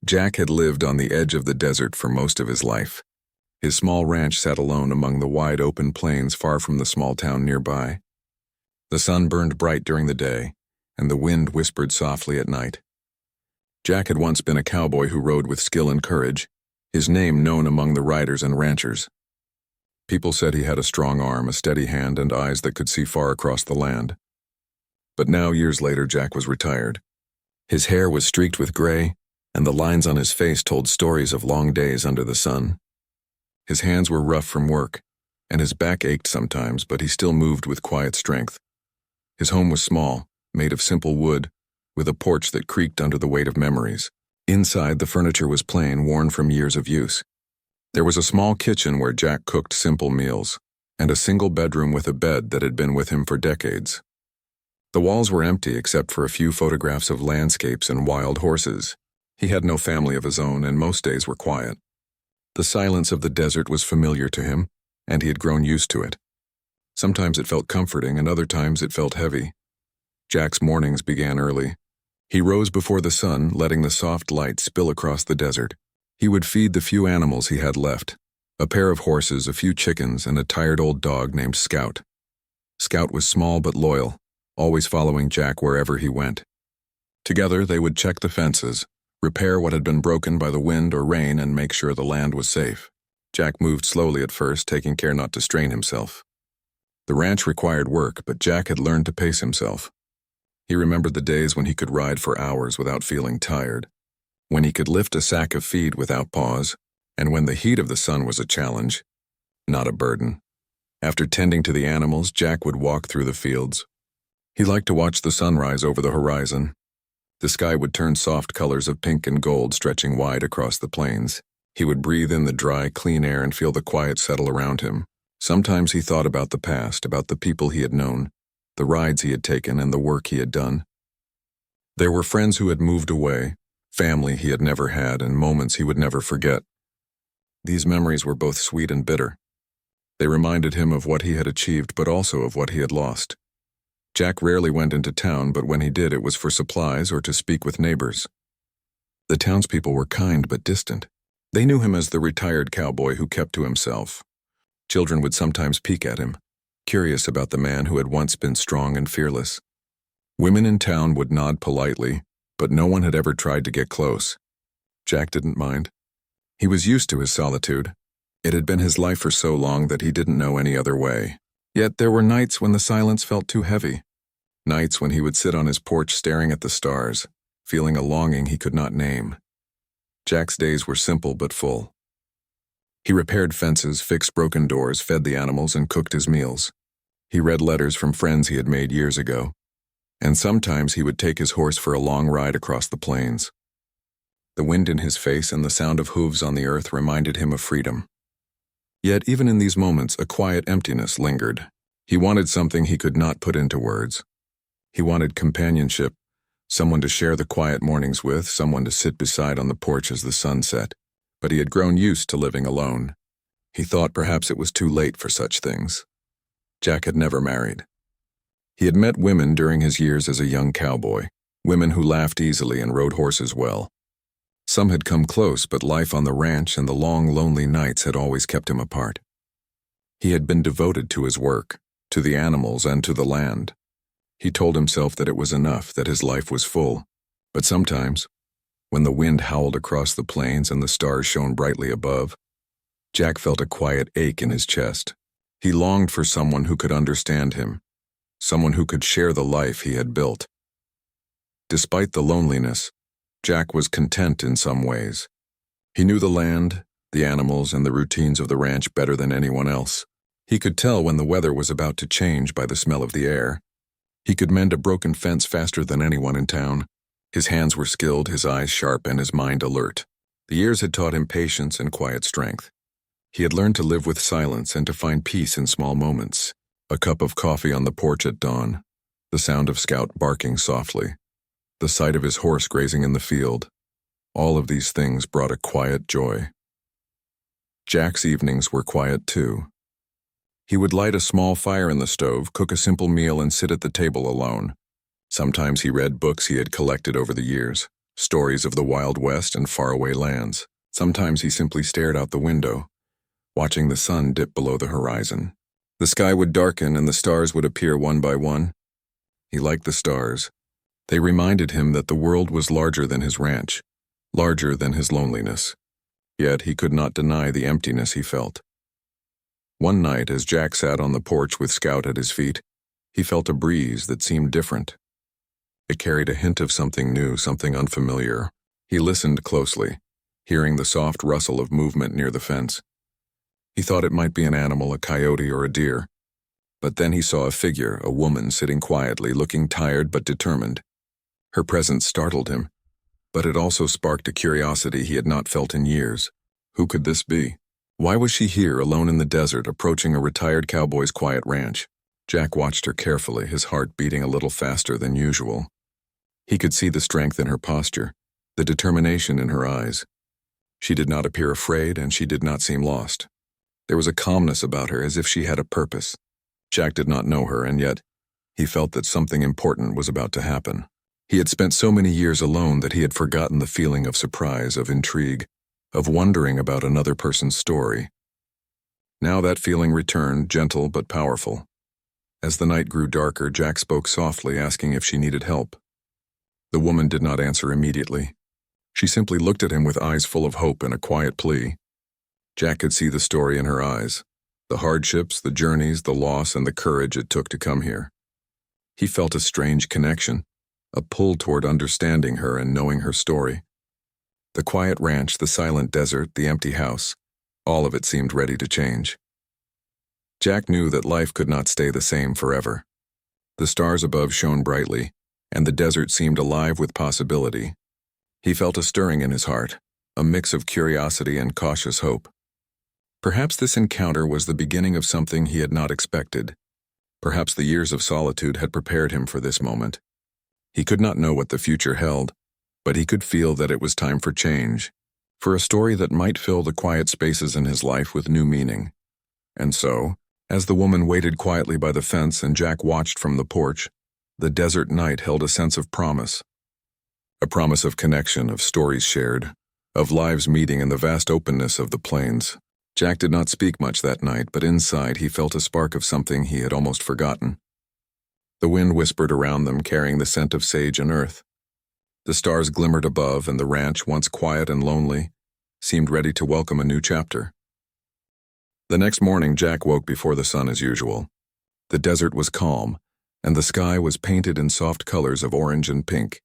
Jack had lived on the edge of the desert for most of his life. His small ranch sat alone among the wide open plains far from the small town nearby. The sun burned bright during the day, and the wind whispered softly at night. Jack had once been a cowboy who rode with skill and courage, his name known among the riders and ranchers. People said he had a strong arm, a steady hand, and eyes that could see far across the land. But now, years later, Jack was retired. His hair was streaked with gray, and the lines on his face told stories of long days under the sun. His hands were rough from work, and his back ached sometimes, but he still moved with quiet strength. His home was small, made of simple wood, with a porch that creaked under the weight of memories. Inside, the furniture was plain, worn from years of use. There was a small kitchen where Jack cooked simple meals, and a single bedroom with a bed that had been with him for decades. The walls were empty except for a few photographs of landscapes and wild horses. He had no family of his own, and most days were quiet. The silence of the desert was familiar to him, and he had grown used to it. Sometimes it felt comforting, and other times it felt heavy. Jack's mornings began early. He rose before the sun, letting the soft light spill across the desert. He would feed the few animals he had left, a pair of horses, a few chickens, and a tired old dog named Scout. Scout was small but loyal, always following Jack wherever he went. Together, they would check the fences, repair what had been broken by the wind or rain, and make sure the land was safe. Jack moved slowly at first, taking care not to strain himself. The ranch required work, but Jack had learned to pace himself. He remembered the days when he could ride for hours without feeling tired, when he could lift a sack of feed without pause, and when the heat of the sun was a challenge, not a burden. After tending to the animals, Jack would walk through the fields. He liked to watch the sunrise over the horizon. The sky would turn soft colors of pink and gold stretching wide across the plains. He would breathe in the dry, clean air and feel the quiet settle around him. Sometimes he thought about the past, about the people he had known, the rides he had taken, and the work he had done. There were friends who had moved away, family he had never had, and moments he would never forget. These memories were both sweet and bitter. They reminded him of what he had achieved, but also of what he had lost. Jack rarely went into town, but when he did, it was for supplies or to speak with neighbors. The townspeople were kind but distant. They knew him as the retired cowboy who kept to himself. Children would sometimes peek at him, curious about the man who had once been strong and fearless. Women in town would nod politely, but no one had ever tried to get close. Jack didn't mind. He was used to his solitude. It had been his life for so long that he didn't know any other way. Yet there were nights when the silence felt too heavy. Nights when he would sit on his porch staring at the stars, feeling a longing he could not name. Jack's days were simple but full. He repaired fences, fixed broken doors, fed the animals, and cooked his meals. He read letters from friends he had made years ago. And sometimes he would take his horse for a long ride across the plains. The wind in his face and the sound of hooves on the earth reminded him of freedom. Yet even in these moments, a quiet emptiness lingered. He wanted something he could not put into words. He wanted companionship, someone to share the quiet mornings with, someone to sit beside on the porch as the sun set. But he had grown used to living alone. He thought perhaps it was too late for such things. Jack had never married. He had met women during his years as a young cowboy, women who laughed easily and rode horses well. Some had come close, but life on the ranch and the long, lonely nights had always kept him apart. He had been devoted to his work, to the animals, and to the land. He told himself that it was enough, that his life was full. But sometimes, when the wind howled across the plains and the stars shone brightly above, Jack felt a quiet ache in his chest. He longed for someone who could understand him, someone who could share the life he had built. Despite the loneliness, Jack was content in some ways. He knew the land, the animals, and the routines of the ranch better than anyone else. He could tell when the weather was about to change by the smell of the air. He could mend a broken fence faster than anyone in town. His hands were skilled, his eyes sharp, and his mind alert. The years had taught him patience and quiet strength. He had learned to live with silence and to find peace in small moments. A cup of coffee on the porch at dawn, the sound of Scout barking softly, the sight of his horse grazing in the field. All of these things brought a quiet joy. Jack's evenings were quiet too. He would light a small fire in the stove, cook a simple meal, and sit at the table alone. Sometimes he read books he had collected over the years, stories of the Wild West and faraway lands. Sometimes he simply stared out the window, watching the sun dip below the horizon. The sky would darken and the stars would appear one by one. He liked the stars. They reminded him that the world was larger than his ranch, larger than his loneliness. Yet he could not deny the emptiness he felt. One night, as Jack sat on the porch with Scout at his feet, he felt a breeze that seemed different. It carried a hint of something new, something unfamiliar. He listened closely, hearing the soft rustle of movement near the fence. He thought it might be an animal, a coyote or a deer. But then he saw a figure, a woman sitting quietly, looking tired but determined. Her presence startled him, but it also sparked a curiosity he had not felt in years. Who could this be? Why was she here, alone in the desert, approaching a retired cowboy's quiet ranch? Jack watched her carefully, his heart beating a little faster than usual. He could see the strength in her posture, the determination in her eyes. She did not appear afraid, and she did not seem lost. There was a calmness about her, as if she had a purpose. Jack did not know her, and yet he felt that something important was about to happen. He had spent so many years alone that he had forgotten the feeling of surprise, of intrigue, of wondering about another person's story. Now that feeling returned, gentle but powerful. As the night grew darker, Jack spoke softly, asking if she needed help. The woman did not answer immediately. She simply looked at him with eyes full of hope and a quiet plea. Jack could see the story in her eyes, the hardships, the journeys, the loss, and the courage it took to come here. He felt a strange connection, a pull toward understanding her and knowing her story. The quiet ranch, the silent desert, the empty house, all of it seemed ready to change. Jack knew that life could not stay the same forever. The stars above shone brightly, and the desert seemed alive with possibility. He felt a stirring in his heart, a mix of curiosity and cautious hope. Perhaps this encounter was the beginning of something he had not expected. Perhaps the years of solitude had prepared him for this moment. He could not know what the future held, but he could feel that it was time for change, for a story that might fill the quiet spaces in his life with new meaning. And so, as the woman waited quietly by the fence and Jack watched from the porch, the desert night held a sense of promise. A promise of connection, of stories shared, of lives meeting in the vast openness of the plains. Jack did not speak much that night, but inside he felt a spark of something he had almost forgotten. The wind whispered around them, carrying the scent of sage and earth. The stars glimmered above, and the ranch, once quiet and lonely, seemed ready to welcome a new chapter. The next morning, Jack woke before the sun as usual. The desert was calm, and the sky was painted in soft colors of orange and pink.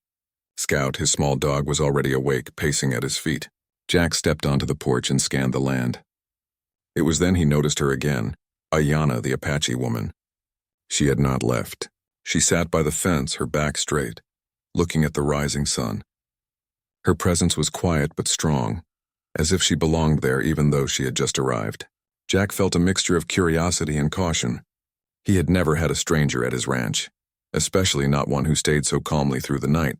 Scout, his small dog, was already awake, pacing at his feet. Jack stepped onto the porch and scanned the land. It was then he noticed her again, Ayanna, the Apache woman. She had not left. She sat by the fence, her back straight, looking at the rising sun. Her presence was quiet but strong, as if she belonged there even though she had just arrived. Jack felt a mixture of curiosity and caution. He had never had a stranger at his ranch, especially not one who stayed so calmly through the night.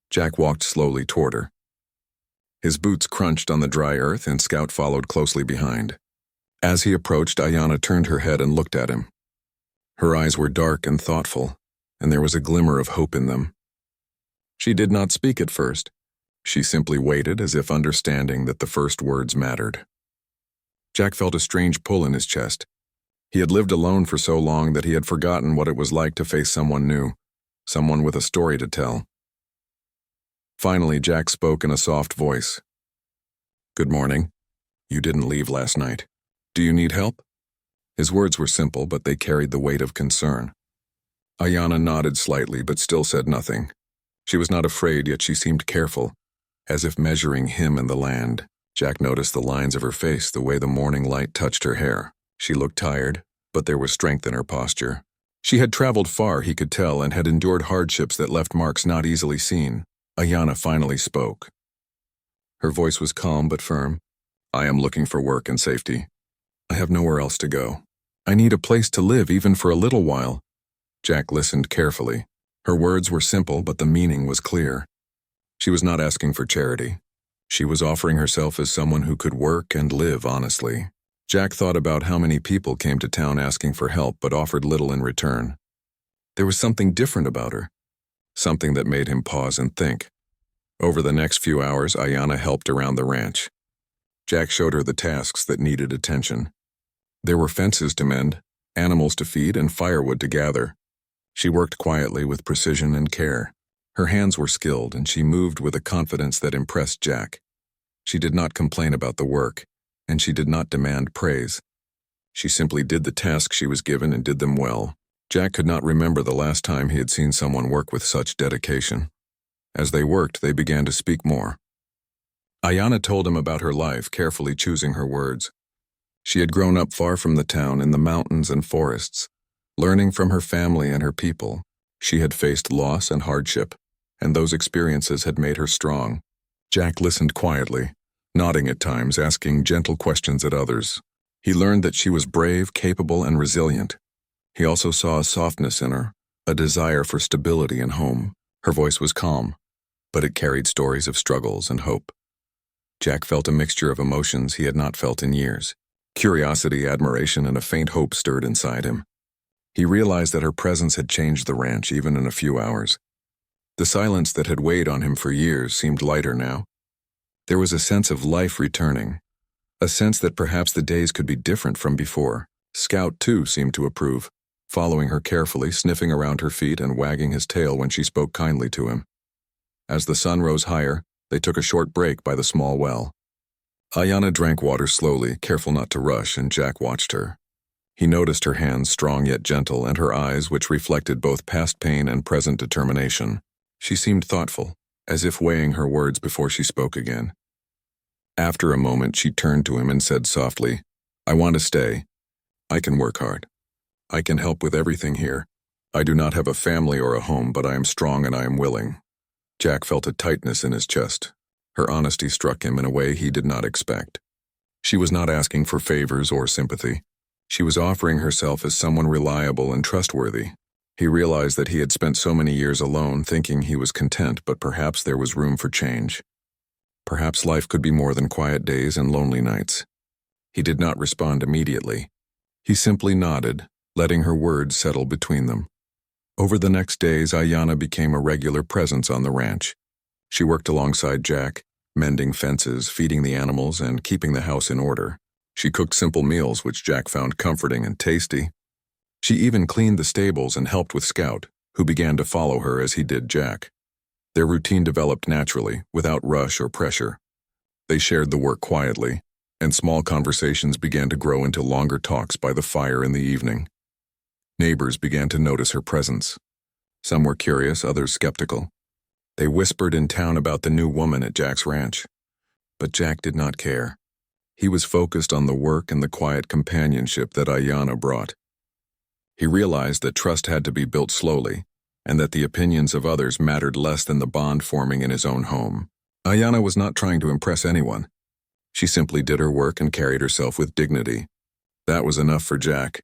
Jack walked slowly toward her. His boots crunched on the dry earth, and Scout followed closely behind. As he approached, Ayanna turned her head and looked at him. Her eyes were dark and thoughtful, and there was a glimmer of hope in them. She did not speak at first. She simply waited, as if understanding that the first words mattered. Jack felt a strange pull in his chest. He had lived alone for so long that he had forgotten what it was like to face someone new, someone with a story to tell. Finally, Jack spoke in a soft voice. "Good morning. You didn't leave last night. Do you need help?" His words were simple, but they carried the weight of concern. Ayanna nodded slightly, but still said nothing. She was not afraid, yet she seemed careful, as if measuring him and the land. Jack noticed the lines of her face, the way the morning light touched her hair. She looked tired, but there was strength in her posture. She had traveled far, he could tell, and had endured hardships that left marks not easily seen. Ayanna finally spoke. Her voice was calm but firm. "I am looking for work and safety. I have nowhere else to go. I need a place to live, even for a little while." Jack listened carefully. Her words were simple, but the meaning was clear. She was not asking for charity. She was offering herself as someone who could work and live honestly. Jack thought about how many people came to town asking for help but offered little in return. There was something different about her, something that made him pause and think. Over the next few hours, Ayanna helped around the ranch. Jack showed her the tasks that needed attention. There were fences to mend, animals to feed, and firewood to gather. She worked quietly with precision and care. Her hands were skilled, and she moved with a confidence that impressed Jack. She did not complain about the work, and she did not demand praise. She simply did the tasks she was given and did them well. Jack could not remember the last time he had seen someone work with such dedication. As they worked, they began to speak more. Ayanna told him about her life, carefully choosing her words. She had grown up far from the town in the mountains and forests. Learning from her family and her people, she had faced loss and hardship, and those experiences had made her strong. Jack listened quietly, nodding at times, asking gentle questions at others. He learned that she was brave, capable, and resilient. He also saw a softness in her, a desire for stability and home. Her voice was calm, but it carried stories of struggles and hope. Jack felt a mixture of emotions he had not felt in years. Curiosity, admiration, and a faint hope stirred inside him. He realized that her presence had changed the ranch even in a few hours. The silence that had weighed on him for years seemed lighter now. There was a sense of life returning, a sense that perhaps the days could be different from before. Scout, too, seemed to approve, following her carefully, sniffing around her feet and wagging his tail when she spoke kindly to him. As the sun rose higher, they took a short break by the small well. Ayanna drank water slowly, careful not to rush, and Jack watched her. He noticed her hands, strong yet gentle, and her eyes, which reflected both past pain and present determination. She seemed thoughtful, as if weighing her words before she spoke again. After a moment, she turned to him and said softly, "I want to stay. I can work hard. I can help with everything here. I do not have a family or a home, but I am strong and I am willing." Jack felt a tightness in his chest. Her honesty struck him in a way he did not expect. She was not asking for favors or sympathy. She was offering herself as someone reliable and trustworthy. He realized that he had spent so many years alone, thinking he was content, but perhaps there was room for change. Perhaps life could be more than quiet days and lonely nights. He did not respond immediately. He simply nodded, letting her words settle between them. Over the next days, Ayanna became a regular presence on the ranch. She worked alongside Jack, mending fences, feeding the animals, and keeping the house in order. She cooked simple meals which Jack found comforting and tasty. She even cleaned the stables and helped with Scout, who began to follow her as he did Jack. Their routine developed naturally, without rush or pressure. They shared the work quietly, and small conversations began to grow into longer talks by the fire in the evening. Neighbors began to notice her presence. Some were curious, others skeptical. They whispered in town about the new woman at Jack's ranch. But Jack did not care. He was focused on the work and the quiet companionship that Ayanna brought. He realized that trust had to be built slowly, and that the opinions of others mattered less than the bond forming in his own home. Ayanna was not trying to impress anyone. She simply did her work and carried herself with dignity. That was enough for Jack.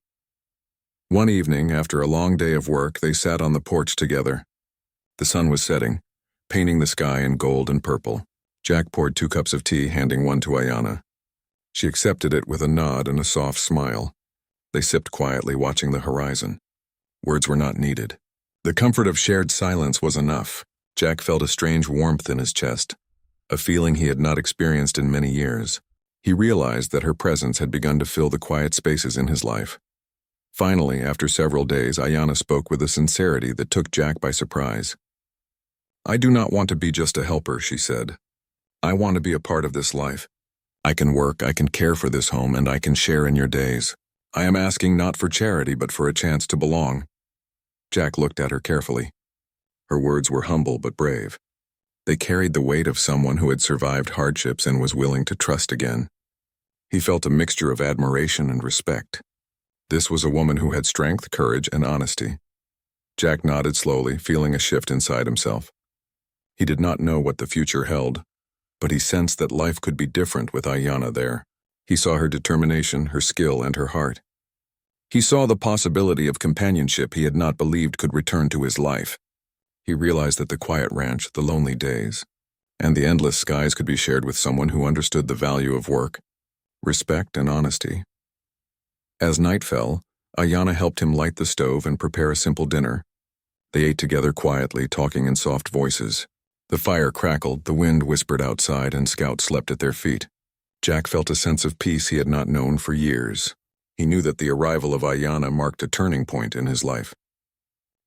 One evening, after a long day of work, they sat on the porch together. The sun was setting, painting the sky in gold and purple. Jack poured 2 cups of tea, handing one to Ayanna. She accepted it with a nod and a soft smile. They sipped quietly, watching the horizon. Words were not needed. The comfort of shared silence was enough. Jack felt a strange warmth in his chest, a feeling he had not experienced in many years. He realized that her presence had begun to fill the quiet spaces in his life. Finally, after several days, Ayanna spoke with a sincerity that took Jack by surprise. "I do not want to be just a helper," she said. "I want to be a part of this life. I can work, I can care for this home, and I can share in your days. I am asking not for charity, but for a chance to belong." Jack looked at her carefully. Her words were humble but brave. They carried the weight of someone who had survived hardships and was willing to trust again. He felt a mixture of admiration and respect. This was a woman who had strength, courage, and honesty. Jack nodded slowly, feeling a shift inside himself. He did not know what the future held, but he sensed that life could be different with Ayanna there. He saw her determination, her skill, and her heart. He saw the possibility of companionship he had not believed could return to his life. He realized that the quiet ranch, the lonely days, and the endless skies could be shared with someone who understood the value of work, respect, and honesty. As night fell, Ayanna helped him light the stove and prepare a simple dinner. They ate together quietly, talking in soft voices. The fire crackled, the wind whispered outside, and Scout slept at their feet. Jack felt a sense of peace he had not known for years. He knew that the arrival of Ayanna marked a turning point in his life.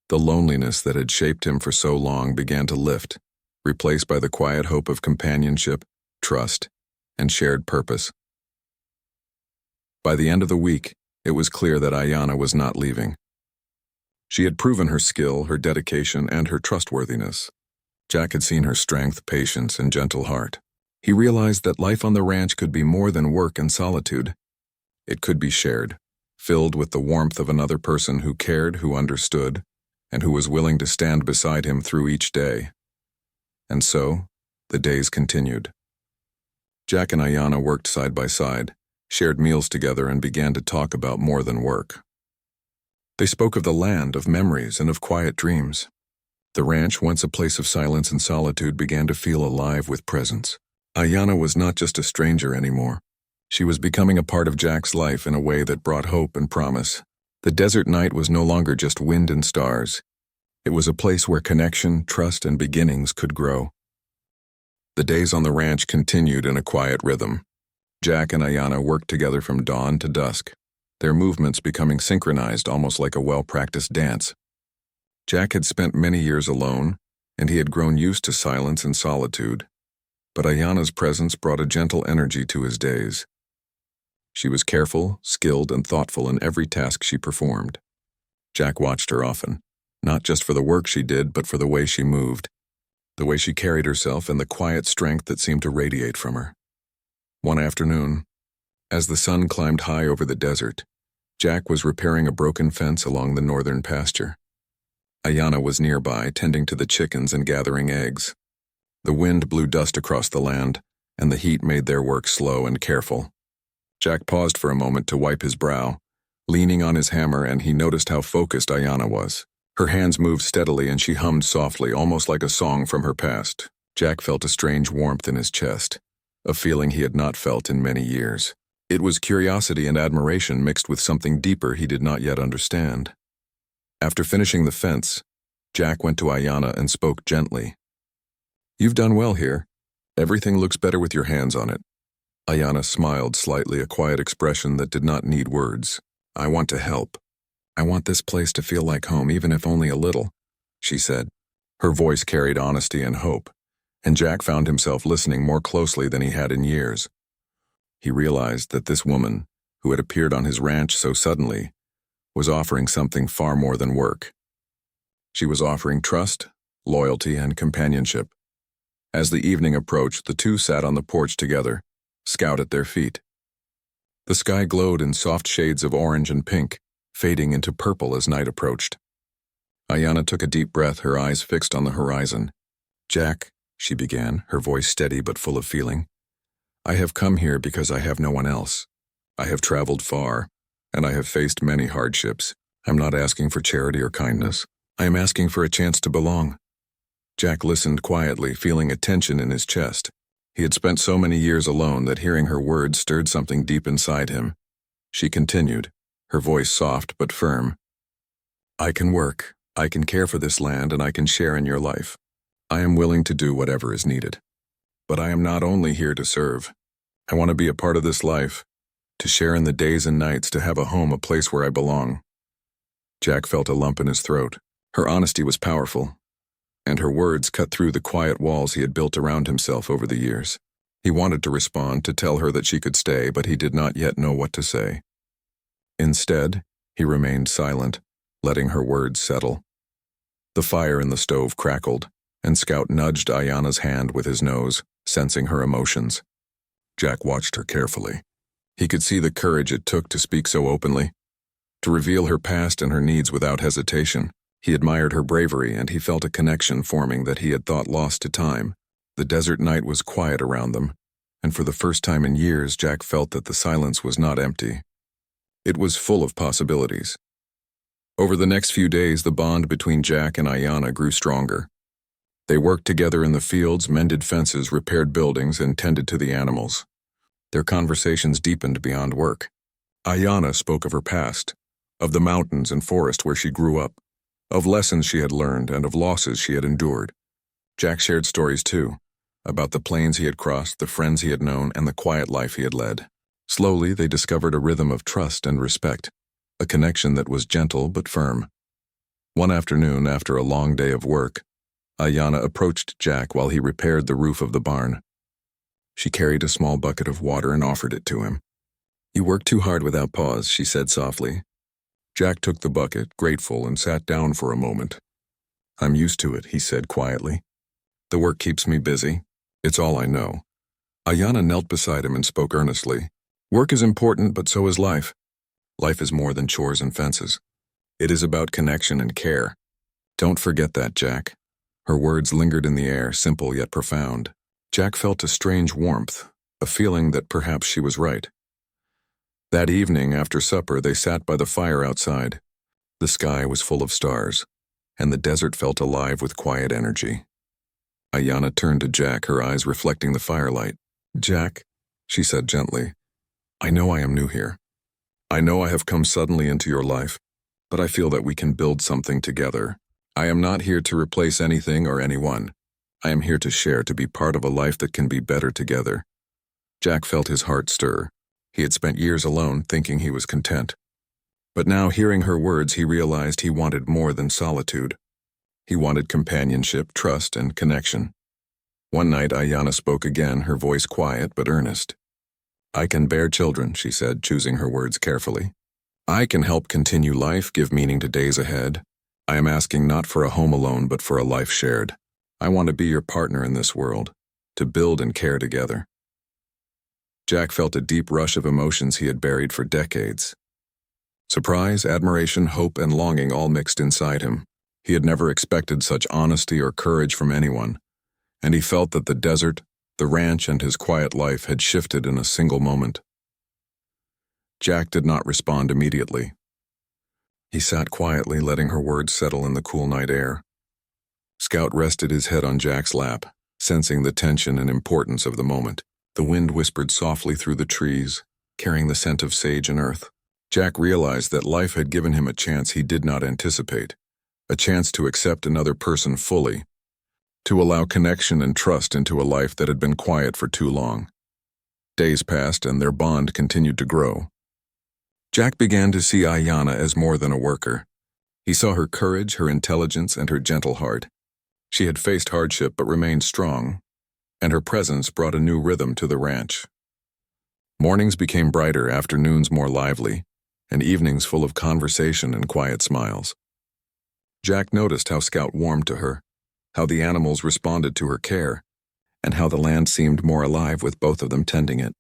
The loneliness that had shaped him for so long began to lift, replaced by the quiet hope of companionship, trust, and shared purpose. By the end of the week, it was clear that Ayanna was not leaving. She had proven her skill, her dedication, and her trustworthiness. Jack had seen her strength, patience, and gentle heart. He realized that life on the ranch could be more than work and solitude. It could be shared, filled with the warmth of another person who cared, who understood, and who was willing to stand beside him through each day. And so, the days continued. Jack and Ayanna worked side by side, shared meals together, and began to talk about more than work. They spoke of the land, of memories, and of quiet dreams. The ranch, once a place of silence and solitude, began to feel alive with presence. Ayanna was not just a stranger anymore. She was becoming a part of Jack's life in a way that brought hope and promise. The desert night was no longer just wind and stars. It was a place where connection, trust, and beginnings could grow. The days on the ranch continued in a quiet rhythm. Jack and Ayanna worked together from dawn to dusk, their movements becoming synchronized almost like a well-practiced dance. Jack had spent many years alone, and he had grown used to silence and solitude, but Ayanna's presence brought a gentle energy to his days. She was careful, skilled, and thoughtful in every task she performed. Jack watched her often, not just for the work she did, but for the way she moved, the way she carried herself, and the quiet strength that seemed to radiate from her. One afternoon, as the sun climbed high over the desert, Jack was repairing a broken fence along the northern pasture. Ayanna was nearby, tending to the chickens and gathering eggs. The wind blew dust across the land, and the heat made their work slow and careful. Jack paused for a moment to wipe his brow, leaning on his hammer, and he noticed how focused Ayanna was. Her hands moved steadily, and she hummed softly, almost like a song from her past. Jack felt a strange warmth in his chest, a feeling he had not felt in many years. It was curiosity and admiration mixed with something deeper he did not yet understand. After finishing the fence, Jack went to Ayanna and spoke gently. "You've done well here. Everything looks better with your hands on it." Ayanna smiled slightly, a quiet expression that did not need words. "I want to help. I want this place to feel like home, even if only a little," she said. Her voice carried honesty and hope, and Jack found himself listening more closely than he had in years. He realized that this woman, who had appeared on his ranch so suddenly, was offering something far more than work. She was offering trust, loyalty, and companionship. As the evening approached, the two sat on the porch together, Scout at their feet. The sky glowed in soft shades of orange and pink, fading into purple as night approached. Ayanna took a deep breath, her eyes fixed on the horizon. "Jack," she began, her voice steady but full of feeling, "I have come here because I have no one else. I have traveled far, and I have faced many hardships. I'm not asking for charity or kindness. I am asking for a chance to belong." Jack listened quietly, feeling a tension in his chest. He had spent so many years alone that hearing her words stirred something deep inside him. She continued, her voice soft but firm. "I can work, I can care for this land, and I can share in your life. I am willing to do whatever is needed. But I am not only here to serve. I want to be a part of this life, to share in the days and nights, to have a home, a place where I belong." Jack felt a lump in his throat. Her honesty was powerful, and her words cut through the quiet walls he had built around himself over the years. He wanted to respond, to tell her that she could stay, but he did not yet know what to say. Instead, he remained silent, letting her words settle. The fire in the stove crackled, and Scout nudged Ayanna's hand with his nose, sensing her emotions. Jack watched her carefully. He could see the courage it took to speak so openly, to reveal her past and her needs without hesitation. He admired her bravery, and he felt a connection forming that he had thought lost to time. The desert night was quiet around them, and for the first time in years, Jack felt that the silence was not empty. It was full of possibilities. Over the next few days, the bond between Jack and Ayanna grew stronger. They worked together in the fields, mended fences, repaired buildings, and tended to the animals. Their conversations deepened beyond work. Ayanna spoke of her past, of the mountains and forest where she grew up, of lessons she had learned, and of losses she had endured. Jack shared stories too, about the plains he had crossed, the friends he had known, and the quiet life he had led. Slowly, they discovered a rhythm of trust and respect, a connection that was gentle but firm. One afternoon, after a long day of work, Ayanna approached Jack while he repaired the roof of the barn. She carried a small bucket of water and offered it to him. "You work too hard without pause," she said softly. Jack took the bucket, grateful, and sat down for a moment. "I'm used to it," he said quietly. "The work keeps me busy. It's all I know." Ayanna knelt beside him and spoke earnestly. "Work is important, but so is life. Life is more than chores and fences. It is about connection and care. Don't forget that, Jack." Her words lingered in the air, simple yet profound. Jack felt a strange warmth, a feeling that perhaps she was right. That evening, after supper, they sat by the fire outside. The sky was full of stars, and the desert felt alive with quiet energy. Ayanna turned to Jack, her eyes reflecting the firelight. "Jack," she said gently, "I know I am new here. I know I have come suddenly into your life, but I feel that we can build something together. I am not here to replace anything or anyone. I am here to share, to be part of a life that can be better together." Jack felt his heart stir. He had spent years alone, thinking he was content. But now, hearing her words, he realized he wanted more than solitude. He wanted companionship, trust, and connection. One night, Ayanna spoke again, her voice quiet but earnest. "I can bear children," she said, choosing her words carefully. "I can help continue life, give meaning to days ahead. I am asking not for a home alone, but for a life shared. I want to be your partner in this world, to build and care together." Jack felt a deep rush of emotions he had buried for decades. Surprise, admiration, hope, and longing all mixed inside him. He had never expected such honesty or courage from anyone, and he felt that the desert, the ranch, and his quiet life had shifted in a single moment. Jack did not respond immediately. He sat quietly, letting her words settle in the cool night air. Scout rested his head on Jack's lap, sensing the tension and importance of the moment. The wind whispered softly through the trees, carrying the scent of sage and earth. Jack realized that life had given him a chance he did not anticipate, a chance to accept another person fully, to allow connection and trust into a life that had been quiet for too long. Days passed and their bond continued to grow. Jack began to see Ayanna as more than a worker. He saw her courage, her intelligence, and her gentle heart. She had faced hardship but remained strong, and her presence brought a new rhythm to the ranch. Mornings became brighter, afternoons more lively, and evenings full of conversation and quiet smiles. Jack noticed how Scout warmed to her, how the animals responded to her care, and how the land seemed more alive with both of them tending it.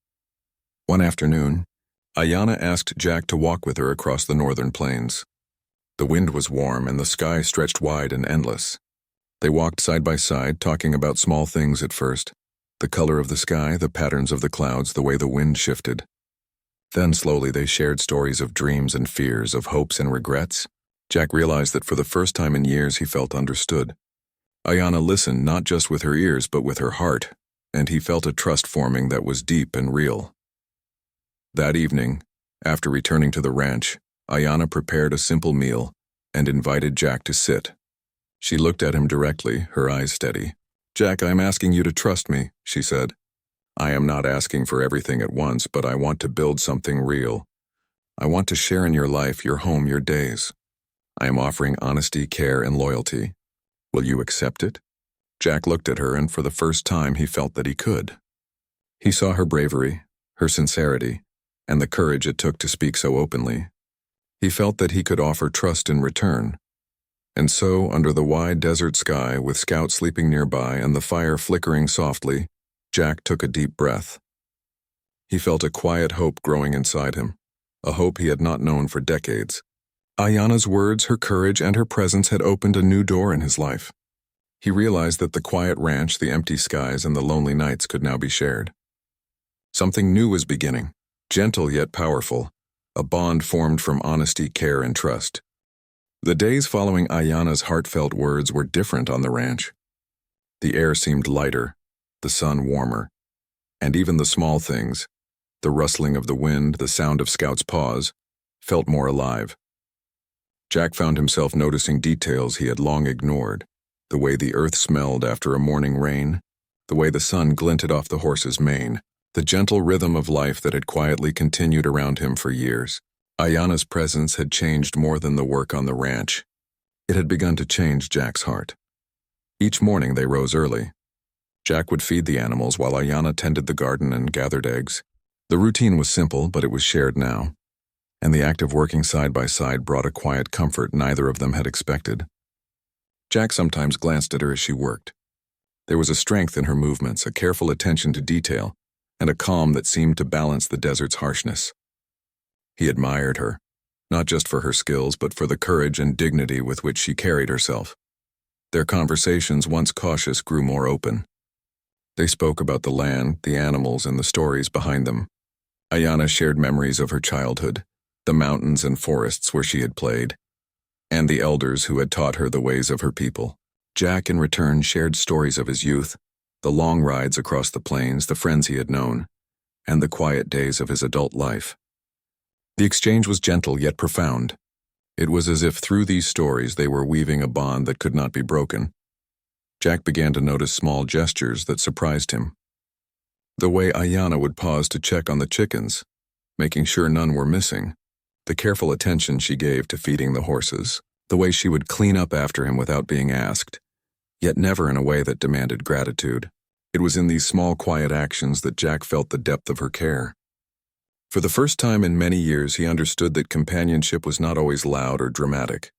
One afternoon, Ayanna asked Jack to walk with her across the northern plains. The wind was warm and the sky stretched wide and endless. They walked side by side, talking about small things at first, the color of the sky, the patterns of the clouds, the way the wind shifted. Then slowly they shared stories of dreams and fears, of hopes and regrets. Jack realized that for the first time in years he felt understood. Ayanna listened not just with her ears but with her heart, and he felt a trust forming that was deep and real. That evening, after returning to the ranch, Ayanna prepared a simple meal and invited Jack to sit. She looked at him directly, her eyes steady. "Jack, I am asking you to trust me," she said. "I am not asking for everything at once, but I want to build something real. I want to share in your life, your home, your days. I am offering honesty, care, and loyalty. Will you accept it?" Jack looked at her, and for the first time he felt that he could. He saw her bravery, her sincerity, and the courage it took to speak so openly. He felt that he could offer trust in return. And so, under the wide desert sky, with Scout sleeping nearby and the fire flickering softly, Jack took a deep breath. He felt a quiet hope growing inside him, a hope he had not known for decades. Ayanna's words, her courage, and her presence had opened a new door in his life. He realized that the quiet ranch, the empty skies, and the lonely nights could now be shared. Something new was beginning, gentle yet powerful, a bond formed from honesty, care, and trust. The days following Ayanna's heartfelt words were different on the ranch. The air seemed lighter, the sun warmer, and even the small things, the rustling of the wind, the sound of Scout's paws, felt more alive. Jack found himself noticing details he had long ignored. the way the earth smelled after a morning rain, the way the sun glinted off the horse's mane, the gentle rhythm of life that had quietly continued around him for years. Ayana's presence had changed more than the work on the ranch. It had begun to change Jack's heart. Each morning they rose early. Jack would feed the animals while Ayana tended the garden and gathered eggs. The routine was simple, but it was shared now, and the act of working side by side brought a quiet comfort neither of them had expected. Jack sometimes glanced at her as she worked. There was a strength in her movements, a careful attention to detail, and a calm that seemed to balance the desert's harshness. He admired her, not just for her skills but for the courage and dignity with which she carried herself. Their conversations, once cautious, grew more open. They spoke about the land, the animals, and the stories behind them. Ayana shared memories of her childhood, the mountains and forests where she had played, and the elders who had taught her the ways of her people. Jack, in return, shared stories of his youth, the long rides across the plains, the friends he had known, and the quiet days of his adult life. The exchange was gentle yet profound. It was as if through these stories they were weaving a bond that could not be broken. Jack began to notice small gestures that surprised him. The way Ayana would pause to check on the chickens, making sure none were missing, the careful attention she gave to feeding the horses, the way she would clean up after him without being asked, yet never in a way that demanded gratitude. It was in these small, quiet actions that Jack felt the depth of her care. For the first time in many years, he understood that companionship was not always loud or dramatic.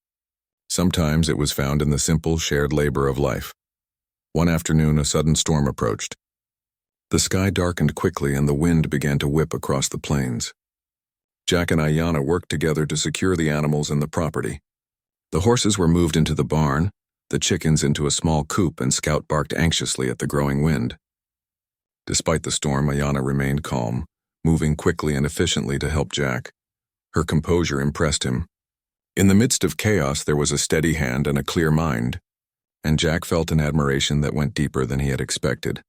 Sometimes it was found in the simple, shared labor of life. One afternoon, a sudden storm approached. The sky darkened quickly and the wind began to whip across the plains. Jack and Ayana worked together to secure the animals and the property. The horses were moved into the barn, the chickens into a small coop, and Scout barked anxiously at the growing wind. Despite the storm, Ayana remained calm, moving quickly and efficiently to help Jack. Her composure impressed him. In the midst of chaos, there was a steady hand and a clear mind, and Jack felt an admiration that went deeper than he had expected.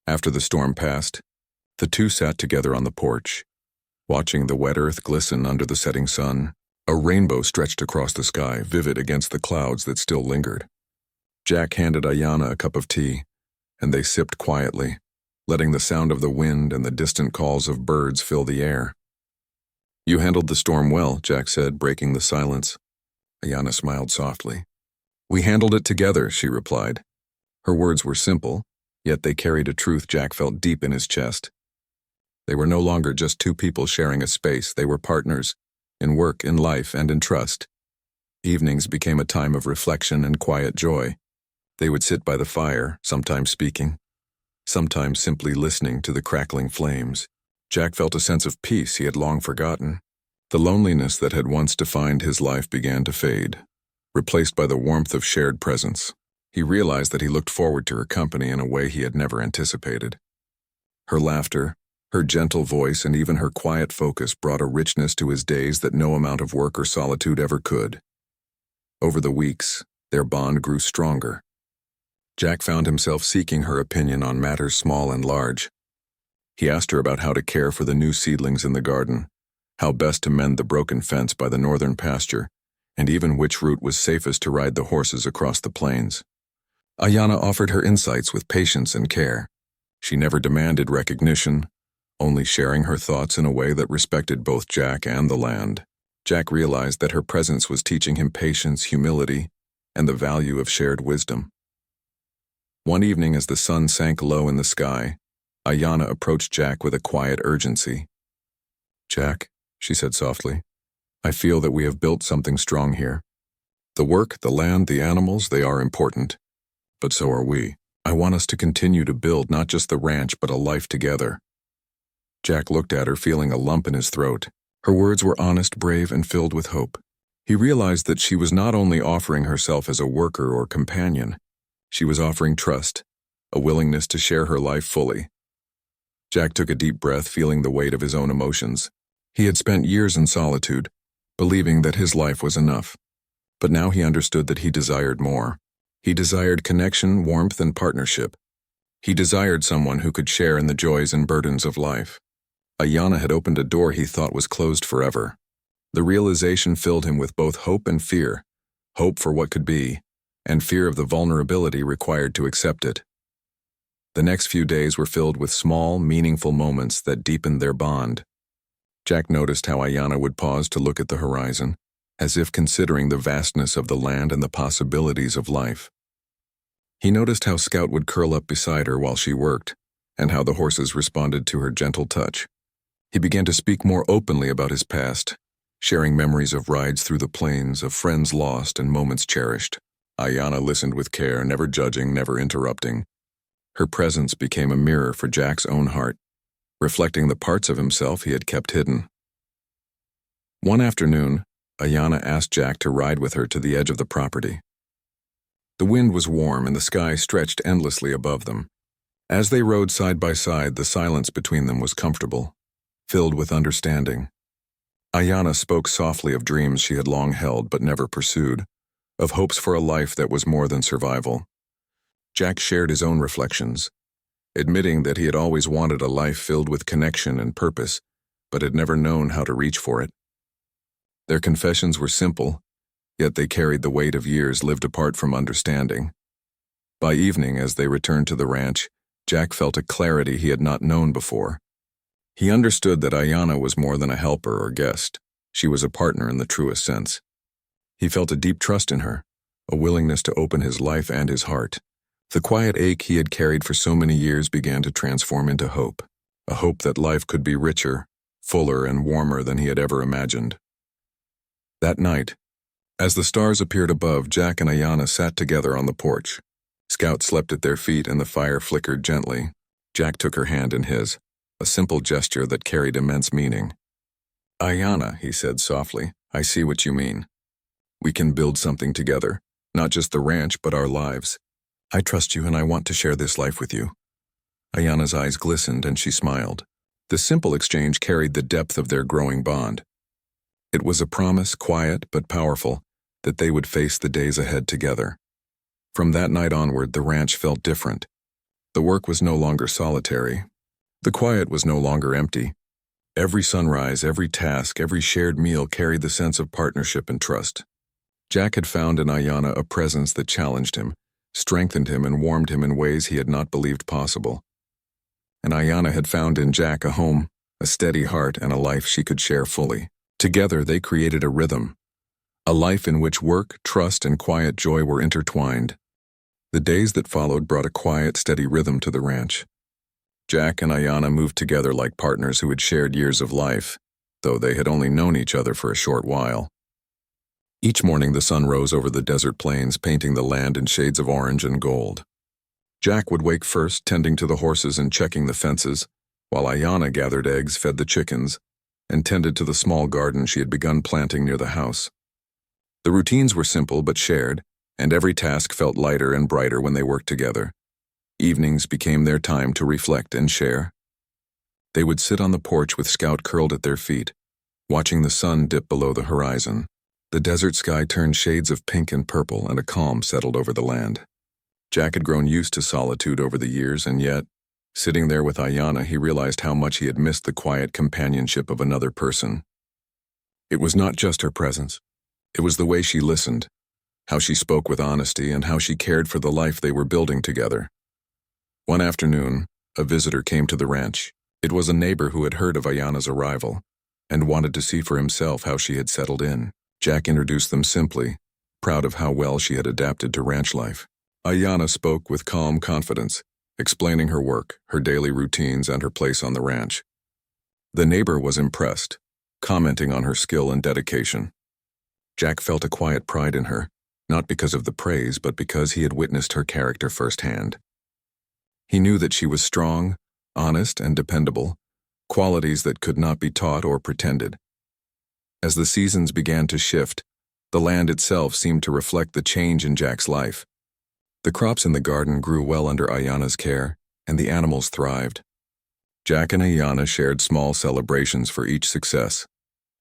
After the storm passed, the two sat together on the porch, watching the wet earth glisten under the setting sun. A rainbow stretched across the sky, vivid against the clouds that still lingered. Jack handed Ayana a cup of tea, and they sipped quietly, letting the sound of the wind and the distant calls of birds fill the air. "You handled the storm well," Jack said, breaking the silence. Ayana smiled softly. "We handled it together," she replied. Her words were simple, yet they carried a truth Jack felt deep in his chest. They were no longer just two people sharing a space. They were partners, in work, in life, and in trust. Evenings became a time of reflection and quiet joy. They would sit by the fire, sometimes speaking, sometimes simply listening to the crackling flames. Jack felt a sense of peace he had long forgotten. The loneliness that had once defined his life began to fade, replaced by the warmth of shared presence. He realized that he looked forward to her company in a way he had never anticipated. Her laughter, her gentle voice, and even her quiet focus brought a richness to his days that no amount of work or solitude ever could. Over the weeks, their bond grew stronger. Jack found himself seeking her opinion on matters small and large. He asked her about how to care for the new seedlings in the garden, how best to mend the broken fence by the northern pasture, and even which route was safest to ride the horses across the plains. Ayana offered her insights with patience and care. She never demanded recognition, only sharing her thoughts in a way that respected both Jack and the land. Jack realized that her presence was teaching him patience, humility, and the value of shared wisdom. One evening, as the sun sank low in the sky, Ayana approached Jack with a quiet urgency. "Jack," she said softly, "I feel that we have built something strong here. The work, the land, the animals, they are important. But so are we. I want us to continue to build not just the ranch, but a life together." Jack looked at her, feeling a lump in his throat. Her words were honest, brave, and filled with hope. He realized that she was not only offering herself as a worker or companion, she was offering trust, a willingness to share her life fully. Jack took a deep breath, feeling the weight of his own emotions. He had spent years in solitude, believing that his life was enough. But now he understood that he desired more. He desired connection, warmth, and partnership. He desired someone who could share in the joys and burdens of life. Ayana had opened a door he thought was closed forever. The realization filled him with both hope and fear, hope for what could be, and fear of the vulnerability required to accept it. The next few days were filled with small, meaningful moments that deepened their bond. Jack noticed how Ayanna would pause to look at the horizon, as if considering the vastness of the land and the possibilities of life. He noticed how Scout would curl up beside her while she worked, and how the horses responded to her gentle touch. He began to speak more openly about his past, sharing memories of rides through the plains, of friends lost and moments cherished. Ayanna listened with care, never judging, never interrupting. Her presence became a mirror for Jack's own heart, reflecting the parts of himself he had kept hidden. One afternoon, Ayanna asked Jack to ride with her to the edge of the property. The wind was warm and the sky stretched endlessly above them. As they rode side by side, the silence between them was comfortable, filled with understanding. Ayanna spoke softly of dreams she had long held but never pursued, of hopes for a life that was more than survival. Jack shared his own reflections, admitting that he had always wanted a life filled with connection and purpose, but had never known how to reach for it. Their confessions were simple, yet they carried the weight of years lived apart from understanding. By evening, as they returned to the ranch, Jack felt a clarity he had not known before. He understood that Ayanna was more than a helper or guest. She was a partner in the truest sense. He felt a deep trust in her, a willingness to open his life and his heart. The quiet ache he had carried for so many years began to transform into hope, a hope that life could be richer, fuller, and warmer than he had ever imagined. That night, as the stars appeared above, Jack and Ayanna sat together on the porch. Scout slept at their feet and the fire flickered gently. Jack took her hand in his, a simple gesture that carried immense meaning. "Ayanna," he said softly, "I see what you mean. We can build something together, not just the ranch, but our lives. I trust you and I want to share this life with you." Ayanna's eyes glistened and she smiled. The simple exchange carried the depth of their growing bond. It was a promise, quiet but powerful, that they would face the days ahead together. From that night onward, the ranch felt different. The work was no longer solitary. The quiet was no longer empty. Every sunrise, every task, every shared meal carried the sense of partnership and trust. Jack had found in Ayanna a presence that challenged him, strengthened him, and warmed him in ways he had not believed possible. And Ayanna had found in Jack a home, a steady heart, and a life she could share fully. Together they created a rhythm, a life in which work, trust, and quiet joy were intertwined. The days that followed brought a quiet, steady rhythm to the ranch. Jack and Ayanna moved together like partners who had shared years of life, though they had only known each other for a short while. Each morning the sun rose over the desert plains, painting the land in shades of orange and gold. Jack would wake first, tending to the horses and checking the fences, while Ayanna gathered eggs, fed the chickens, and tended to the small garden she had begun planting near the house. The routines were simple but shared, and every task felt lighter and brighter when they worked together. Evenings became their time to reflect and share. They would sit on the porch with Scout curled at their feet, watching the sun dip below the horizon. The desert sky turned shades of pink and purple, and a calm settled over the land. Jack had grown used to solitude over the years, and yet, sitting there with Ayanna, he realized how much he had missed the quiet companionship of another person. It was not just her presence. It was the way she listened, how she spoke with honesty, and how she cared for the life they were building together. One afternoon, a visitor came to the ranch. It was a neighbor who had heard of Ayanna's arrival and wanted to see for himself how she had settled in. Jack introduced them simply, proud of how well she had adapted to ranch life. Ayanna spoke with calm confidence, explaining her work, her daily routines, and her place on the ranch. The neighbor was impressed, commenting on her skill and dedication. Jack felt a quiet pride in her, not because of the praise, but because he had witnessed her character firsthand. He knew that she was strong, honest, and dependable, qualities that could not be taught or pretended. As the seasons began to shift, the land itself seemed to reflect the change in Jack's life. The crops in the garden grew well under Ayanna's care, and the animals thrived. Jack and Ayanna shared small celebrations for each success: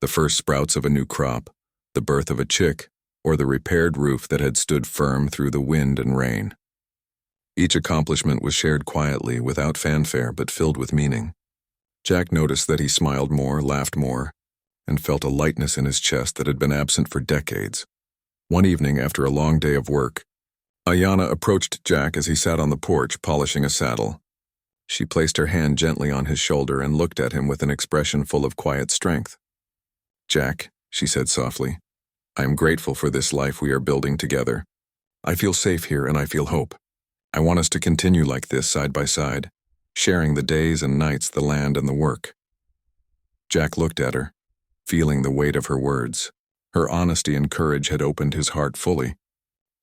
the first sprouts of a new crop, the birth of a chick, or the repaired roof that had stood firm through the wind and rain. Each accomplishment was shared quietly, without fanfare, but filled with meaning. Jack noticed that he smiled more, laughed more, and felt a lightness in his chest that had been absent for decades. One evening, after a long day of work, Ayana approached Jack as he sat on the porch polishing a saddle. She placed her hand gently on his shoulder and looked at him with an expression full of quiet strength. "Jack," she said softly, "I am grateful for this life we are building together. I feel safe here and I feel hope. I want us to continue like this side by side, sharing the days and nights, the land and the work." Jack looked at her, feeling the weight of her words. Her honesty and courage had opened his heart fully.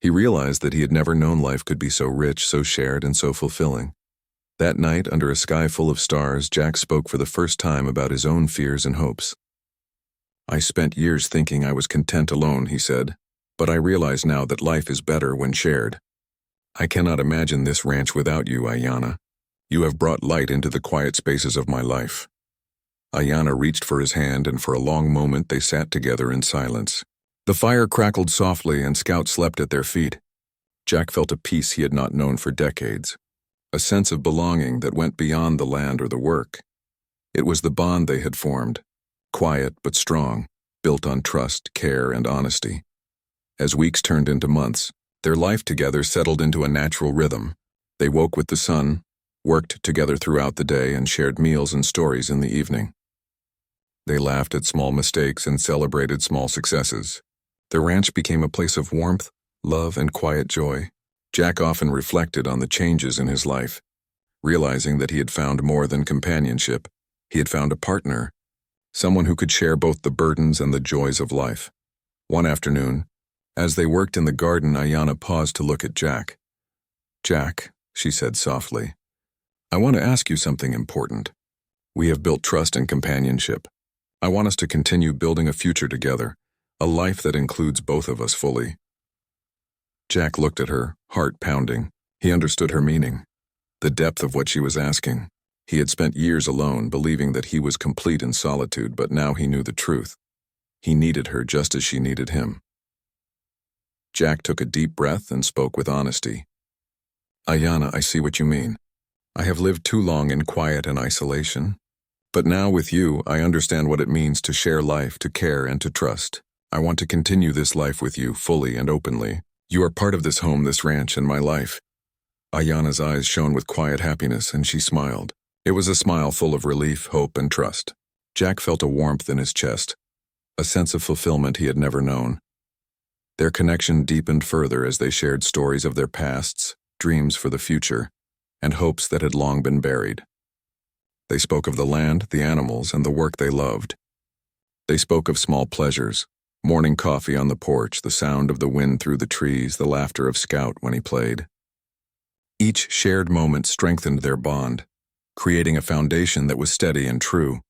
He realized that he had never known life could be so rich, so shared, and so fulfilling. That night, under a sky full of stars, Jack spoke for the first time about his own fears and hopes. "I spent years thinking I was content alone," he said, "but I realize now that life is better when shared. I cannot imagine this ranch without you, Ayana. You have brought light into the quiet spaces of my life." Ayana reached for his hand, and for a long moment they sat together in silence. The fire crackled softly and Scout slept at their feet. Jack felt a peace he had not known for decades, a sense of belonging that went beyond the land or the work. It was the bond they had formed, quiet but strong, built on trust, care, and honesty. As weeks turned into months, their life together settled into a natural rhythm. They woke with the sun, worked together throughout the day, and shared meals and stories in the evening. They laughed at small mistakes and celebrated small successes. The ranch became a place of warmth, love, and quiet joy. Jack often reflected on the changes in his life, realizing that he had found more than companionship. He had found a partner, someone who could share both the burdens and the joys of life. One afternoon, as they worked in the garden, Ayana paused to look at Jack. "Jack," she said softly, "I want to ask you something important. We have built trust and companionship. I want us to continue building a future together, a life that includes both of us fully." Jack looked at her, heart pounding. He understood her meaning, the depth of what she was asking. He had spent years alone, believing that he was complete in solitude, but now he knew the truth. He needed her just as she needed him. Jack took a deep breath and spoke with honesty. "Ayana, I see what you mean. I have lived too long in quiet and isolation. But now with you, I understand what it means to share life, to care, and to trust. I want to continue this life with you, fully and openly. You are part of this home, this ranch, and my life." Ayana's eyes shone with quiet happiness, and she smiled. It was a smile full of relief, hope, and trust. Jack felt a warmth in his chest, a sense of fulfillment he had never known. Their connection deepened further as they shared stories of their pasts, dreams for the future, and hopes that had long been buried. They spoke of the land, the animals, and the work they loved. They spoke of small pleasures, morning coffee on the porch, the sound of the wind through the trees, the laughter of Scout when he played. Each shared moment strengthened their bond, creating a foundation that was steady and true.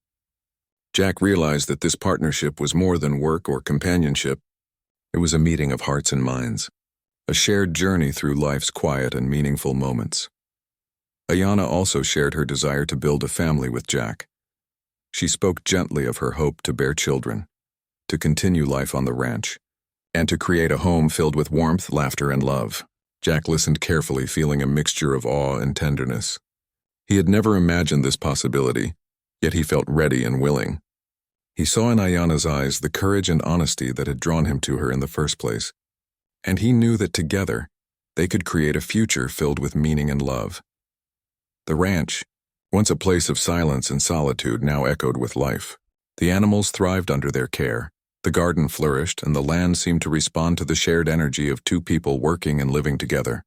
Jack realized that this partnership was more than work or companionship. It was a meeting of hearts and minds, a shared journey through life's quiet and meaningful moments. Ayana also shared her desire to build a family with Jack. She spoke gently of her hope to bear children, to continue life on the ranch, and to create a home filled with warmth, laughter, and love. Jack listened carefully, feeling a mixture of awe and tenderness. He had never imagined this possibility, yet he felt ready and willing. He saw in Ayana's eyes the courage and honesty that had drawn him to her in the first place, and he knew that together they could create a future filled with meaning and love. The ranch, once a place of silence and solitude, now echoed with life. The animals thrived under their care. The garden flourished, and the land seemed to respond to the shared energy of two people working and living together.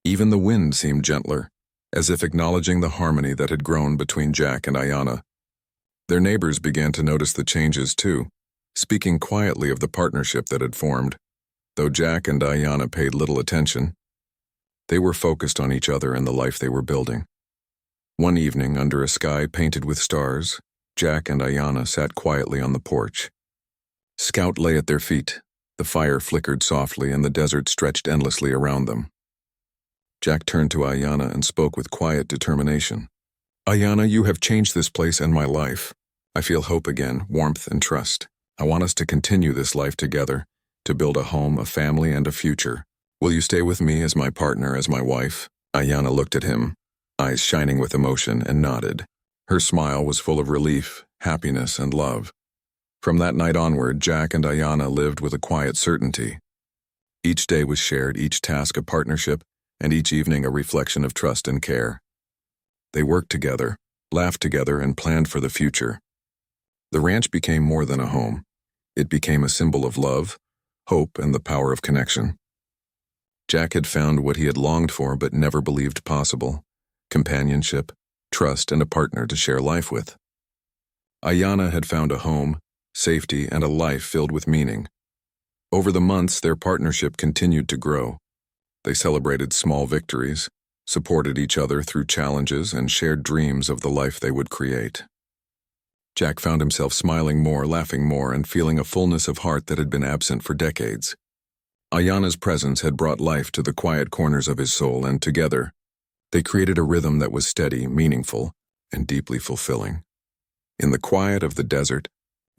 Even the wind seemed gentler, as if acknowledging the harmony that had grown between Jack and Ayana. Their neighbors began to notice the changes too, speaking quietly of the partnership that had formed. Though Jack and Ayana paid little attention, they were focused on each other and the life they were building. One evening, under a sky painted with stars, Jack and Ayana sat quietly on the porch. Scout lay at their feet. The fire flickered softly and the desert stretched endlessly around them. Jack turned to Ayana and spoke with quiet determination. "Ayana, you have changed this place and my life. I feel hope again, warmth and trust. I want us to continue this life together, to build a home, a family, and a future. Will you stay with me as my partner, as my wife?" Ayana looked at him, eyes shining with emotion, and nodded. Her smile was full of relief, happiness, and love. From that night onward, Jack and Ayana lived with a quiet certainty. Each day was shared, each task a partnership, and each evening a reflection of trust and care. They worked together, laughed together, and planned for the future. The ranch became more than a home. It became a symbol of love, hope, and the power of connection. Jack had found what he had longed for but never believed possible: companionship, trust, and a partner to share life with. Ayanna had found a home, safety, and a life filled with meaning. Over the months, their partnership continued to grow. They celebrated small victories, supported each other through challenges, and shared dreams of the life they would create. Jack found himself smiling more, laughing more, and feeling a fullness of heart that had been absent for decades. Ayanna's presence had brought life to the quiet corners of his soul, and together, they created a rhythm that was steady, meaningful, and deeply fulfilling. In the quiet of the desert,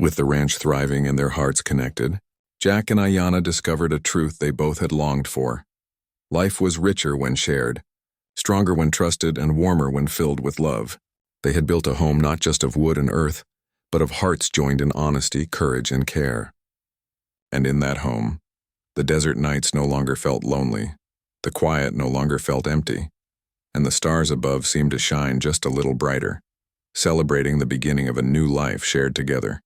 with the ranch thriving and their hearts connected, Jack and Ayanna discovered a truth they both had longed for. Life was richer when shared, stronger when trusted, and warmer when filled with love. They had built a home not just of wood and earth, but of hearts joined in honesty, courage, and care. And in that home, the desert nights no longer felt lonely, the quiet no longer felt empty, and the stars above seemed to shine just a little brighter, celebrating the beginning of a new life shared together.